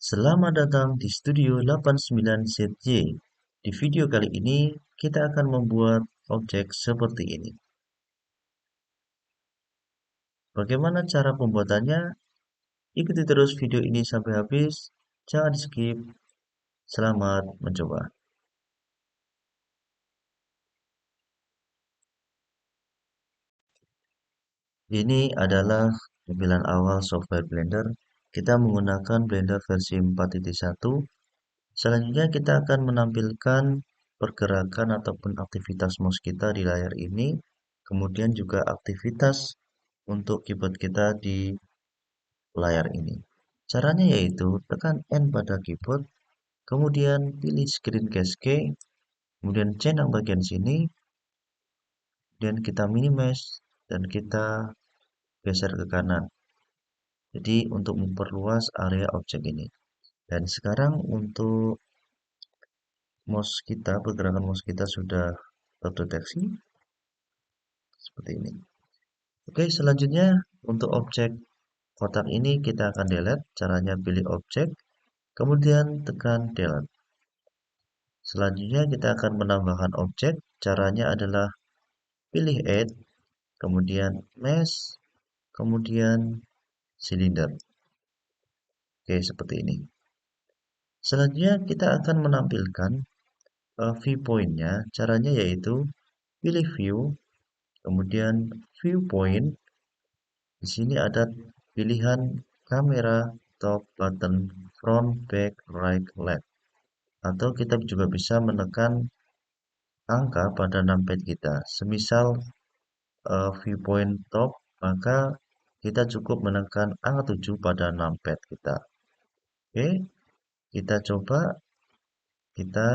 Selamat datang di Studio 89 ZJ. Di video kali ini, kita akan membuat objek seperti ini. Bagaimana cara pembuatannya? Ikuti terus video ini sampai habis. Jangan di skip. Selamat mencoba. Ini adalah tampilan awal software Blender. Kita menggunakan Blender versi 4.1. Selanjutnya kita akan menampilkan pergerakan ataupun aktivitas mouse kita di layar ini. Kemudian juga aktivitas untuk keyboard kita di layar ini. Caranya yaitu tekan N pada keyboard, kemudian pilih screen cascade, kemudian centang bagian sini, dan kita minimize dan kita geser ke kanan. Jadi untuk memperluas area objek ini. Dan sekarang untuk mouse kita, pergerakan mouse kita sudah terdeteksi seperti ini. Oke, selanjutnya untuk objek kotak ini kita akan delete. Caranya pilih objek, kemudian tekan delete. Selanjutnya kita akan menambahkan objek. Caranya adalah pilih add, kemudian mesh, kemudian silinder. Oke, seperti ini. Selanjutnya kita akan menampilkan viewpoint-nya. Caranya yaitu pilih view, kemudian viewpoint. Di sini ada pilihan kamera, top, button, front, back, right, left. Atau kita juga bisa menekan angka pada numpad kita. Semisal viewpoint top, maka kita cukup menekan angka 7 pada numpad kita. Oke, kita coba, kita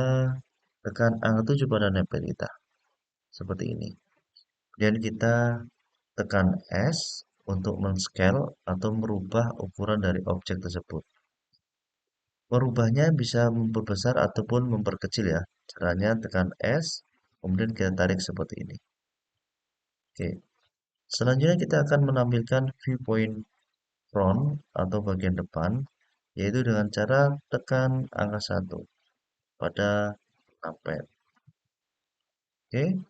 tekan angka 7 pada numpad kita. Seperti ini. Dan kita tekan S untuk men-scale atau merubah ukuran dari objek tersebut. Merubahnya bisa memperbesar ataupun memperkecil ya. Caranya tekan S, kemudian kita tarik seperti ini. Oke. Selanjutnya kita akan menampilkan viewpoint front atau bagian depan, yaitu dengan cara tekan angka 1 pada numpad. Oke.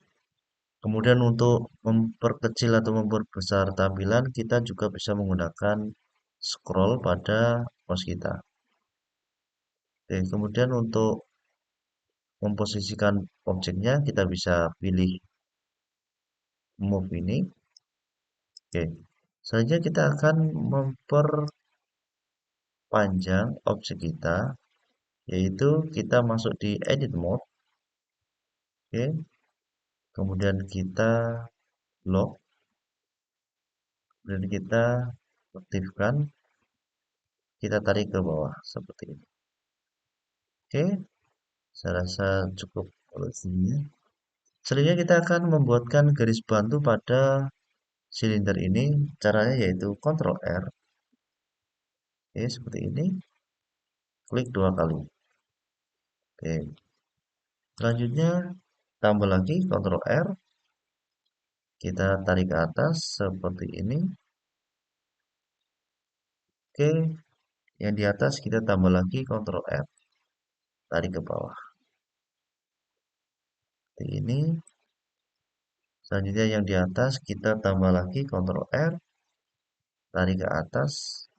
Kemudian untuk memperkecil atau memperbesar tampilan, kita juga bisa menggunakan scroll pada mouse kita. Oke, kemudian untuk memposisikan objeknya, kita bisa pilih move ini. Oke. Selanjutnya kita akan memperpanjang objek kita, yaitu kita masuk di edit mode. Oke. Kemudian kita lock, dan kita aktifkan, kita tarik ke bawah seperti ini. Oke, saya rasa cukup sini. Selanjutnya kita akan membuatkan garis bantu pada silinder ini. Caranya yaitu Ctrl R. Oke, seperti ini. Klik 2 kali. Oke. Selanjutnya tambah lagi Ctrl R. Kita tarik ke atas seperti ini. Oke, yang di atas kita tambah lagi Ctrl R. Tarik ke bawah. Seperti ini. Selanjutnya yang di atas kita tambah lagi Ctrl R. Tarik ke atas.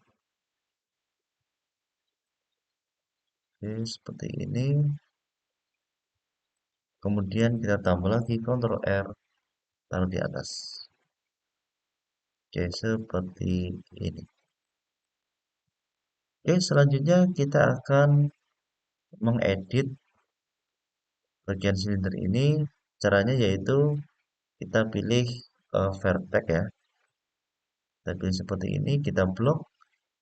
Oke, seperti ini. Kemudian kita tambah lagi Ctrl R, taruh di atas. Oke, seperti ini. Oke, selanjutnya kita akan mengedit bagian silinder ini. Caranya yaitu kita pilih vertex ya. Kita pilih seperti ini, kita blok,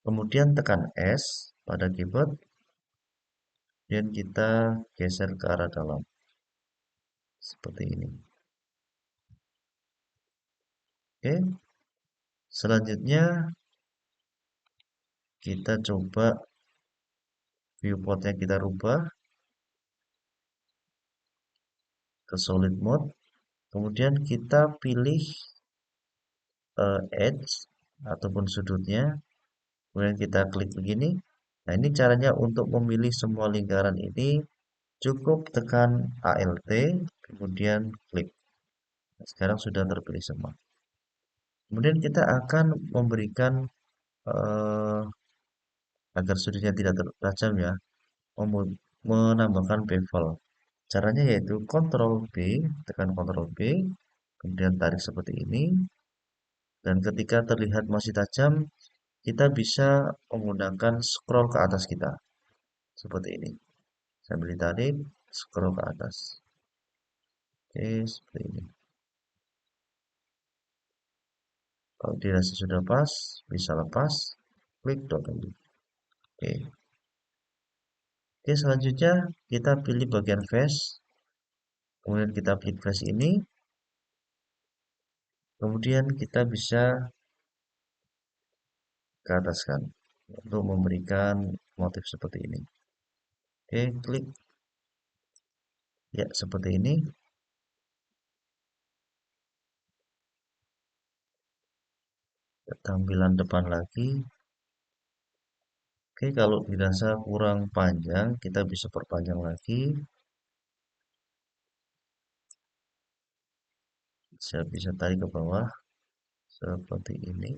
kemudian tekan S pada keyboard, dan kita geser ke arah dalam. Seperti ini. Oke, selanjutnya kita coba viewportnya kita rubah ke solid mode. Kemudian kita pilih edge ataupun sudutnya. Kemudian kita klik begini Nah, ini caranya untuk memilih semua lingkaran ini cukup tekan Alt, kemudian klik. Nah, sekarang sudah terpilih semua. Kemudian kita akan memberikan eh, agar sudutnya tidak tajam ya, menambahkan bevel. Caranya yaitu Ctrl B, tekan Ctrl B, kemudian tarik seperti ini, dan ketika terlihat masih tajam, kita bisa menggunakan scroll ke atas kita, seperti ini. Sambil ditarik, scroll ke atas. Oke, seperti ini. Kalau dirasa sudah pas, bisa lepas, klik double. Oke. Oke, selanjutnya kita pilih bagian face, kemudian kita klik face ini, kemudian kita bisa ke ataskan untuk memberikan motif seperti ini. Oke, klik. Ya, seperti ini. Tampilan depan lagi. Oke, kalau dirasa kurang panjang, kita bisa perpanjang lagi. Saya bisa tarik ke bawah seperti ini.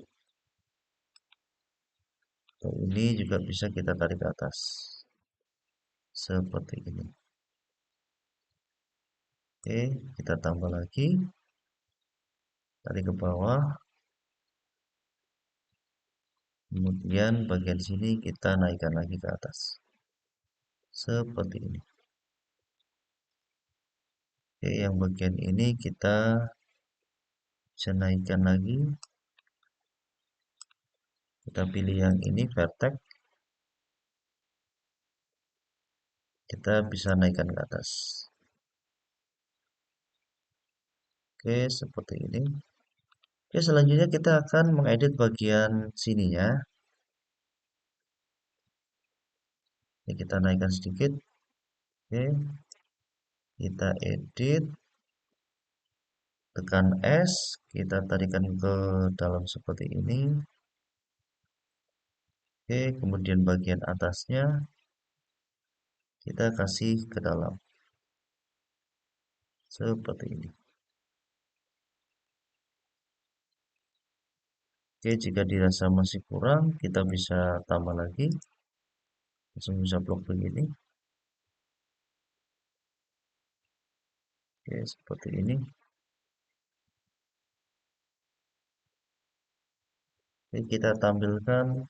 Atau ini juga bisa kita tarik ke atas seperti ini. Oke, kita tambah lagi, tarik ke bawah. Kemudian bagian sini kita naikkan lagi ke atas seperti ini. Oke, yang bagian ini kita bisa naikkan lagi. Kita pilih yang ini vertex. Kita bisa naikkan ke atas. Oke, seperti ini. Oke, selanjutnya kita akan mengedit bagian sininya. Ini kita naikkan sedikit. Oke, kita edit, tekan S, kita tarikan ke dalam seperti ini. Oke, kemudian bagian atasnya kita kasih ke dalam seperti ini. Oke, jika dirasa masih kurang, kita bisa tambah lagi. Langsung bisa blok begini. Oke, seperti ini. Oke, kita tampilkan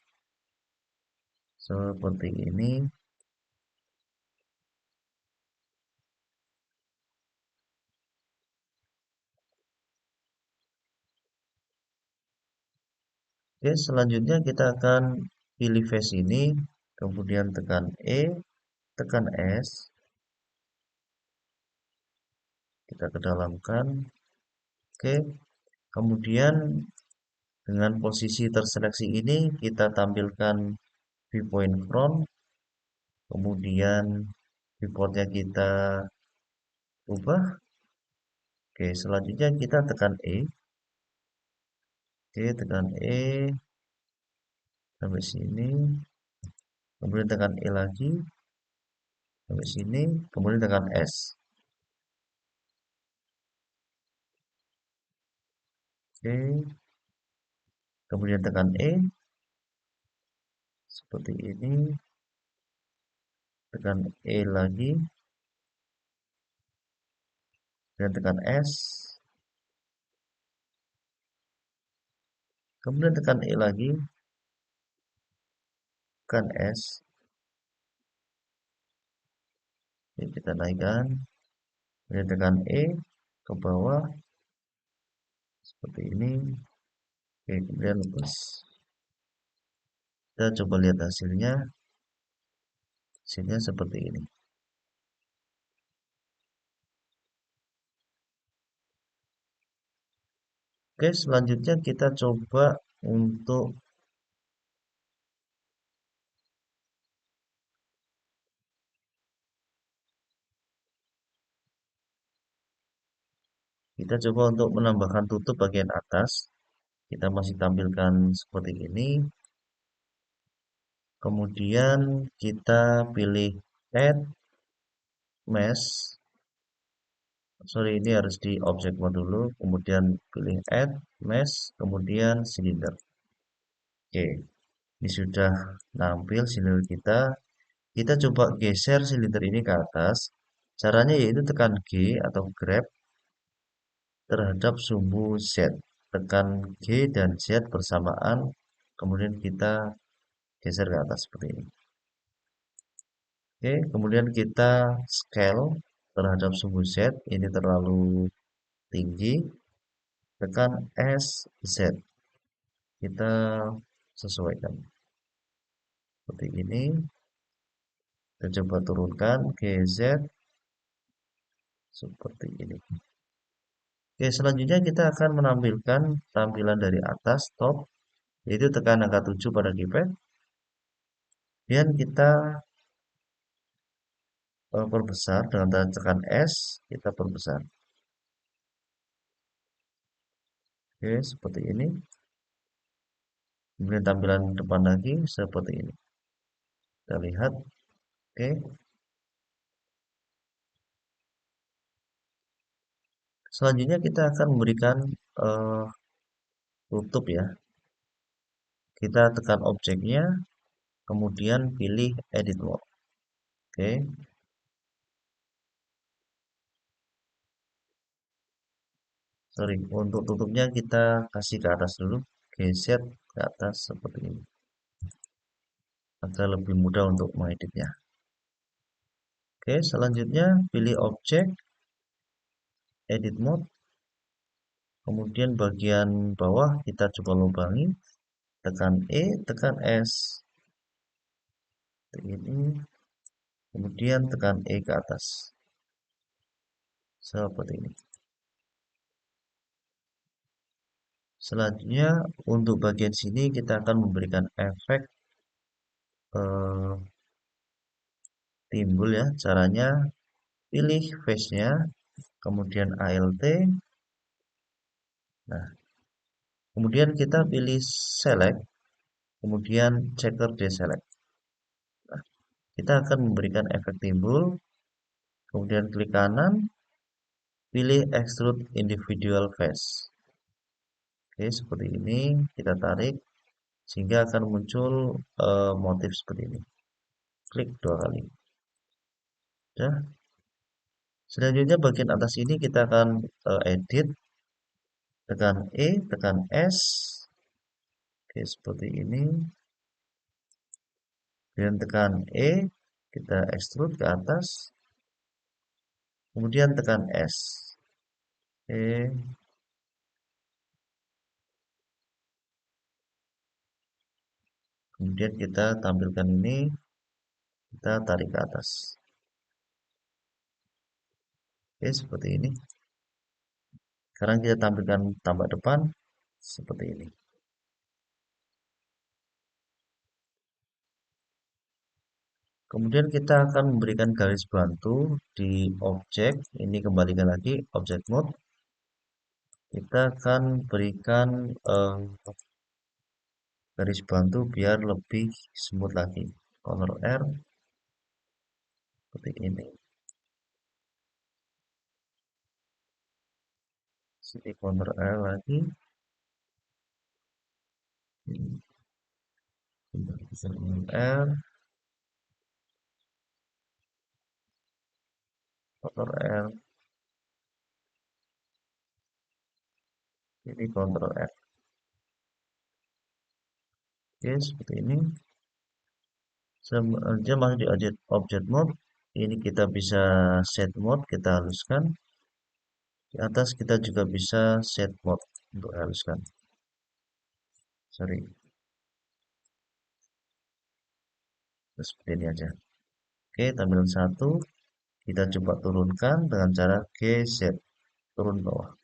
seperti ini. Oke, selanjutnya kita akan pilih face ini, kemudian tekan E, tekan S, kita kedalamkan. Oke, kemudian dengan posisi terseleksi ini kita tampilkan viewpoint front, kemudian viewportnya kita ubah. Oke, selanjutnya kita tekan E. Oke, tekan E sampai sini, kemudian tekan E lagi sampai sini, kemudian tekan S. Oke, kemudian tekan E seperti ini, tekan E lagi, dan tekan S, kemudian tekan E lagi, tekan S. Oke, kita naikkan, kemudian tekan E ke bawah seperti ini. Oke, kemudian lepas. Kita coba lihat hasilnya. Hasilnya seperti ini. Oke, selanjutnya kita coba untuk menambahkan tutup bagian atas. Kita masih tampilkan seperti ini. Kemudian kita pilih add mesh. Sorry, ini harus di object mode dulu. Kemudian pilih add mesh, kemudian silinder. Oke, ini sudah nampil silinder kita. Kita coba geser silinder ini ke atas. Caranya yaitu tekan G atau grab terhadap sumbu Z. Tekan G dan Z bersamaan, kemudian kita geser ke atas seperti ini. Oke, kemudian kita scale terhadap sumbu Z. Ini terlalu tinggi. Tekan S, Z. Kita sesuaikan. Seperti ini. Kita coba turunkan GZ seperti ini. Oke, selanjutnya kita akan menampilkan tampilan dari atas top, yaitu tekan angka 7 pada keypad. Dan kita perbesar dengan tekan S, kita perbesar. Oke, seperti ini. Kemudian tampilan depan lagi seperti ini. Kita lihat. Oke. Selanjutnya kita akan memberikan tutup ya. Kita tekan objeknya, kemudian pilih edit mode. Oke. Sorry, untuk tutupnya kita kasih ke atas dulu. Geser ke atas seperti ini. Agar lebih mudah untuk mengeditnya. Oke, selanjutnya pilih objek, edit mode. Kemudian bagian bawah kita coba lubangi. Tekan E, tekan S. Seperti ini. Kemudian tekan E ke atas. Seperti ini. Selanjutnya untuk bagian sini kita akan memberikan efek timbul ya. Caranya pilih face-nya, kemudian ALT. Nah, kemudian kita pilih select, kemudian checker deselect. Nah, kita akan memberikan efek timbul, kemudian klik kanan, pilih extrude individual face. Oke, seperti ini kita tarik sehingga akan muncul motif seperti ini. Klik 2 kali. Ya. Selanjutnya bagian atas ini kita akan edit. Tekan E, tekan S. Oke, seperti ini. Dan tekan E, kita extrude ke atas. Kemudian tekan S. Oke. Kemudian kita tampilkan ini, kita tarik ke atas. Oke, seperti ini. Sekarang kita tampilkan tambah depan, seperti ini. Kemudian kita akan memberikan garis bantu di objek. Ini kembalikan lagi, object mode. Kita akan berikan garis bantu biar lebih smooth lagi. Ctrl R, seperti ini. Sini Ctrl R lagi. Ctrl R, Ctrl R, ini Ctrl R. Oke, seperti ini. Selanjutnya masuk di object mode. Ini kita bisa set mode, kita haluskan. Di atas kita juga bisa set mode untuk haluskan. Sorry. Seperti ini aja. Oke, tampilan 1. Kita coba turunkan dengan cara geser. Turun bawah.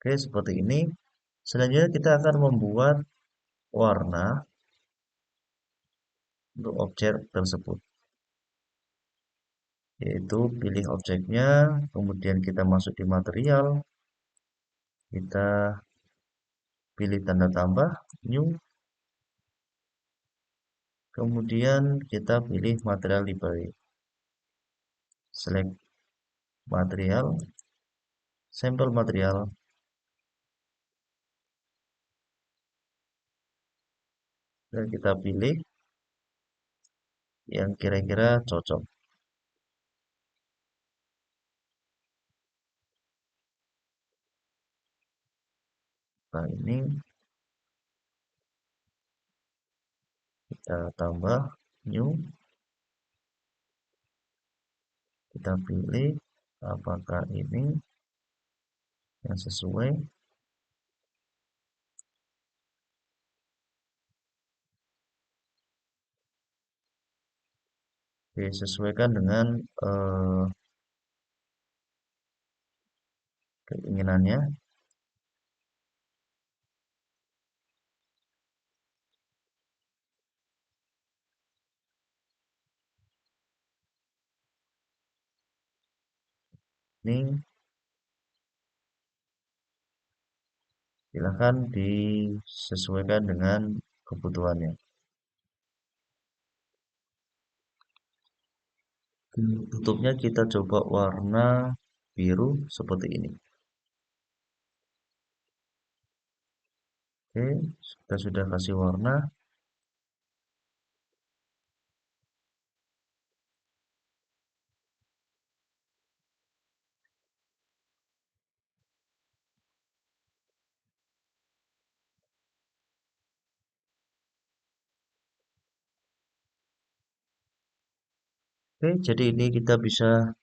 Oke, seperti ini. Selanjutnya kita akan membuat warna untuk objek tersebut. Yaitu pilih objeknya, kemudian kita masuk di material, Kita pilih tanda tambah, new, kemudian kita pilih material library. Select material, sampel material, dan kita pilih yang kira-kira cocok. Nah, ini kita tambah new, kita pilih apakah ini yang sesuai. Disesuaikan dengan keinginannya. Ini silahkan disesuaikan dengan kebutuhannya. Tutupnya kita coba warna biru seperti ini. Oke, kita sudah kasih warna. Oke, jadi ini kita bisa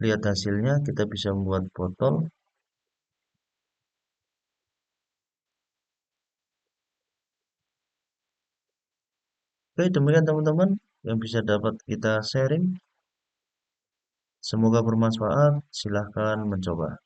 lihat hasilnya. Kita bisa membuat botol. Oke, demikian teman-teman yang bisa dapat kita sharing. Semoga bermanfaat. Silahkan mencoba.